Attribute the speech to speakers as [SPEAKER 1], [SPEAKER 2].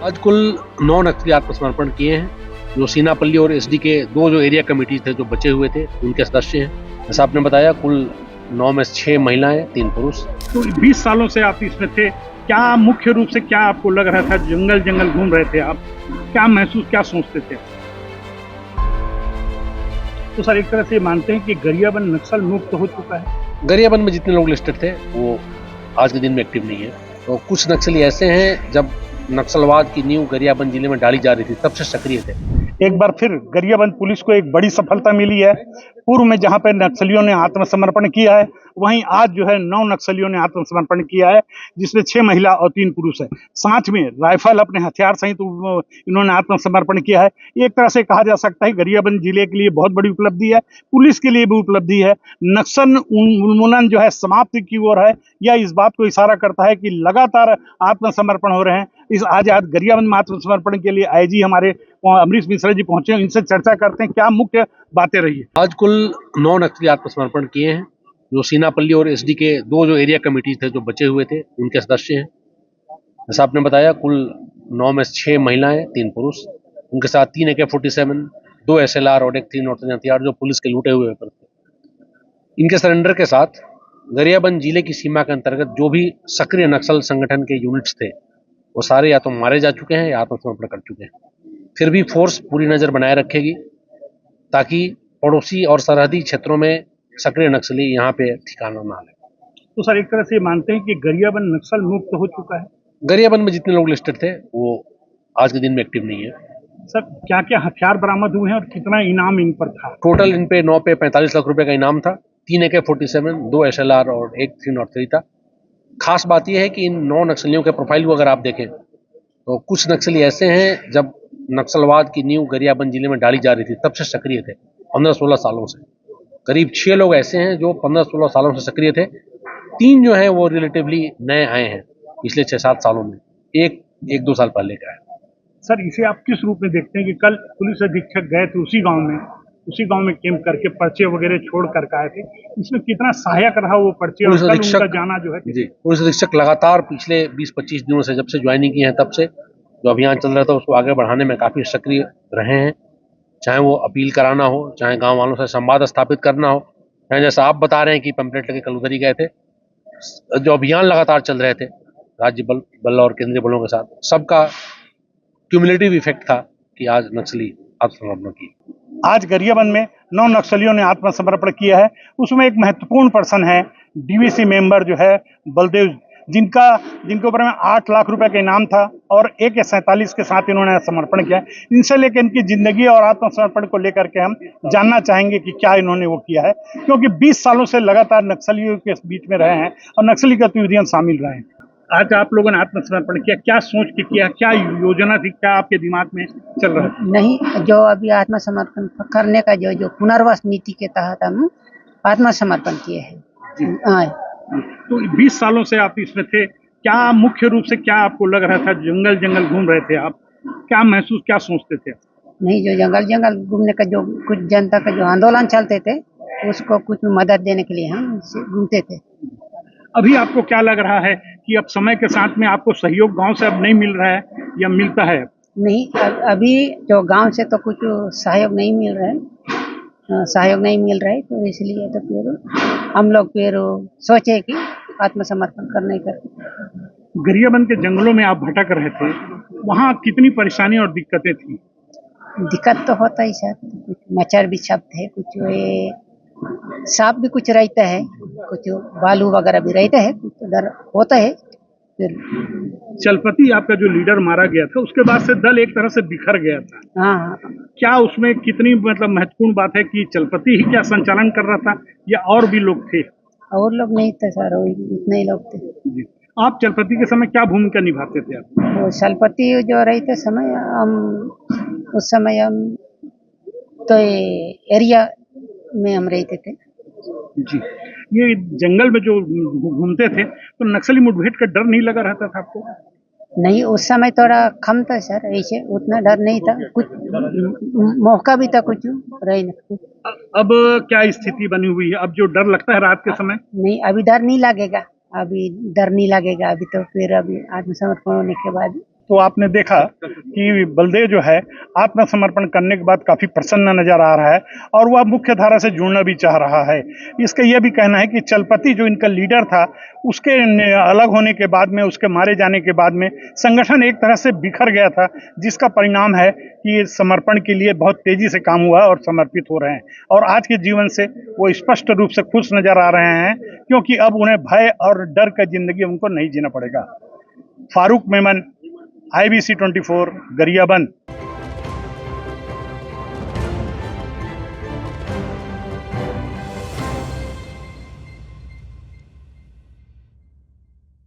[SPEAKER 1] आज कुल 9 नक्सली आत्मसमर्पण किए हैं। जो सीनापल्ली और एसडी के दो जो एरिया कमेटी थे जो बचे हुए थे उनके सदस्य हैं। जैसा आपने बताया कुल 9 में 6 महिलाएं 3 पुरुष।
[SPEAKER 2] तो 20 सालों से आप इसमें थे, क्या मुख्य रूप से क्या आपको लग रहा था? जंगल जंगल घूम रहे थे आप, क्या महसूस क्या सोचते थे? तो सर एक तरह से मानते हैं कि गरियाबंद नक्सल मुक्त हो चुका है।
[SPEAKER 1] गरियाबंद में जितने लोग लिस्टेड थे वो आज के दिन में एक्टिव नहीं है। तो कुछ नक्सली ऐसे हैं जब नक्सलवाद की नींव गरियाबंद जिले में डाली जा रही थी तब से सक्रिय थे।
[SPEAKER 2] एक बार फिर गरियाबंद पुलिस को एक बड़ी सफलता मिली है। पूर्व में जहां पर नक्सलियों ने आत्मसमर्पण किया है, वहीं आज जो है 9 नक्सलियों ने आत्मसमर्पण किया है, जिसमें 6 महिला और 3 पुरुष है। साथ में राइफल अपने हथियार सहित इन्होंने आत्मसमर्पण किया है। एक तरह से कहा जा सकता है गरियाबंद जिले के लिए बहुत बड़ी उपलब्धि है, पुलिस के लिए भी उपलब्धि है। नक्सल उन्मूलन जो है समाप्ति की ओर है। यह इस बात को इशारा करता है कि लगातार आत्मसमर्पण हो रहे हैं। इस आज गरियाबंद में आत्मसमर्पण के लिए आईजी हमारे अमरीश मिश्रा जी पहुंचे हैं, इनसे चर्चा करते हैं क्या मुख्य बातें रही है।
[SPEAKER 1] आज कुल 9 नक्सली आत्मसमर्पण किए हैं। जो सीनापल्ली और एसडी के दो जो एरिया कमेटी थे जो बचे हुए थे उनके सदस्य हैं। जैसा आपने बताया कुल 9 में 6 महिलाएं 3 पुरुष। उनके साथ 3 AK-47, 2 SLR और एक 3 और हथियार जो पुलिस के लूटे हुए थे। इनके सरेंडर के साथ गरियाबंद जिले की सीमा के अंतर्गत जो भी सक्रिय नक्सल संगठन के यूनिट्स थे वो सारे या तो मारे जा चुके हैं या आत्मसमर्पण कर चुके हैं। फिर भी फोर्स पूरी नजर बनाए रखेगी ताकि पड़ोसी और सरहदी क्षेत्रों में सक्रिय नक्सली यहाँ पे ठिकाना ना ले।
[SPEAKER 2] तो सर एक तरह से मानते हैं कि गरियाबंद नक्सल मुक्त हो चुका है।
[SPEAKER 1] गरियाबंद में जितने लोग लिस्टेड थे वो आज के दिन में एक्टिव नहीं है।
[SPEAKER 2] सर क्या क्या हथियार बरामद हुए हैं और कितना इनाम इन पर था?
[SPEAKER 1] टोटल इन पे 9 पे 45 लाख रुपए का इनाम था। 3 AK-47, 2 SLR और एक 303 था। खास बात यह है कि इन 9 नक्सलियों के प्रोफाइल को अगर आप देखें तो कुछ नक्सली ऐसे हैं जब नक्सलवाद की नींव गरियाबंद जिले में डाली जा रही थी तब से सक्रिय थे 15-16 सालों से। करीब 6 लोग ऐसे हैं जो 15-16 सालों से सक्रिय थे। 3 जो हैं वो रिलेटिवली नए आए हैं पिछले 6-7 सालों में। एक 1-2 साल पहले का है।
[SPEAKER 2] सर इसे आप किस रूप में देखते हैं कि कल पुलिस अधीक्षक गए थे उसी गांव में कैंप करके पर्चे वगैरह छोड़ कर आए थे, इसमें कितना सहायक रहा वो पर्चे और कल उनका जाना जो है?
[SPEAKER 1] जी, पुलिस अधीक्षक लगातार पिछले 20-25 दिनों से जब से ज्वाइनिंग की है तब से जो अभियान चल रहा था उसको आगे बढ़ाने में काफी सक्रिय रहे हैं। चाहे वो अपील कराना हो, चाहे गांव वालों से संवाद स्थापित करना हो, चाहे जैसा आप बता रहे हैं कि पंपलेट लेके कल उधर ही गए थे। जो अभियान लगातार चल रहे थे राज्य बल और केंद्रीय बलों के साथ, सबका क्यूमुलेटिव इफेक्ट था कि आज नक्सली आत्मसमर्पण की।
[SPEAKER 2] आज गरियाबंद में 9 नक्सलियों ने आत्मसमर्पण किया है। उसमें एक महत्वपूर्ण पर्सन है डीवीसी मेंबर जो है बलदेव, जिनके ऊपर में 8 लाख रुपए का इनाम था और AK-47 के साथ इन्होंने समर्पण किया। इनसे लेकर इनकी जिंदगी और आत्मसमर्पण को लेकर के हम जानना चाहेंगे कि क्या इन्होंने वो किया है, क्योंकि 20 सालों से लगातार नक्सलियों के बीच में रहे हैं और नक्सली गतिविधियों में शामिल रहे हैं। आज आप लोगों ने आत्मसमर्पण किया, क्या सोच के किया, क्या योजना थी, क्या आपके दिमाग में चल रहा है?
[SPEAKER 3] नहीं, जो अभी आत्मसमर्पण करने का जो पुनर्वास नीति के तहत हम आत्मसमर्पण किए हैं।
[SPEAKER 2] तो 20 सालों से आप इसमें थे, क्या मुख्य रूप से क्या आपको लग रहा था? जंगल जंगल घूम रहे थे आप, क्या महसूस क्या सोचते थे?
[SPEAKER 3] नहीं, जो जंगल घूमने का जो कुछ जनता का जो आंदोलन चलते थे उसको कुछ मदद देने के लिए हम घूमते थे।
[SPEAKER 2] अभी आपको क्या लग रहा है कि अब समय के साथ में आपको सहयोग गांव से अब नहीं मिल रहा है या मिलता है?
[SPEAKER 3] नहीं, अभी जो गांव से तो कुछ सहयोग नहीं मिल रहा है, तो इसलिए तो फिर हम लोग फिर सोचे कि आत्मसमर्पण करने का।
[SPEAKER 2] गरियाबंद के जंगलों में आप भटक रहे थे, वहाँ कितनी परेशानी और दिक्कतें थी?
[SPEAKER 3] दिक्कत तो होता ही सर, कुछ मच्छर भी छपते हैं, कुछ सांप भी कुछ रहता है, कुछ बालू वगैरह भी रहता है, कुछ डर होता है। फिर
[SPEAKER 2] चलपति आपका जो लीडर मारा गया था उसके बाद से दल एक तरह से बिखर गया था।
[SPEAKER 3] हाँ,
[SPEAKER 2] क्या उसमें कितनी मतलब महत्वपूर्ण बात है कि चलपति ही क्या संचालन कर रहा था या और भी लोग थे?
[SPEAKER 3] और लोग नहीं थे सर, इतने ही लोग थे।
[SPEAKER 2] जी। आप चलपति के समय क्या भूमिका निभाते थे आप?
[SPEAKER 3] वो चलपति जो रहते समय उस समय हम तो एरिया में हम रहते थे।
[SPEAKER 2] जी, ये जंगल में जो घूमते थे तो नक्सली मुठभेड़ का डर नहीं लगा रहता था आपको?
[SPEAKER 3] नहीं, उस समय थोड़ा कम था सर, ऐसे उतना डर नहीं था, कुछ मौका भी था कुछ रही नहीं।
[SPEAKER 2] अब क्या स्थिति बनी हुई है? अब जो डर लगता है रात के समय?
[SPEAKER 3] नहीं, अभी डर नहीं लगेगा, अभी तो फिर अभी आत्मसमर्पण होने के बाद
[SPEAKER 2] तो आपने देखा कि बलदेव जो है आत्मसमर्पण करने के बाद काफी प्रसन्न नजर आ रहा है और वह मुख्य धारा से जुड़ना भी चाह रहा है। इसका यह भी कहना है कि चलपति जो इनका लीडर था उसके अलग होने के बाद में, उसके मारे जाने के बाद में संगठन एक तरह से बिखर गया था, जिसका परिणाम है कि समर्पण के लिए बहुत तेजी से काम हुआ और समर्पित हो रहे हैं और आज के जीवन से वो स्पष्ट रूप से खुश नजर आ रहे हैं, क्योंकि अब उन्हें भय और डर का जिंदगी उनको नहीं जीना पड़ेगा। फारूक मेमन, IBC 24, गरियाबंद।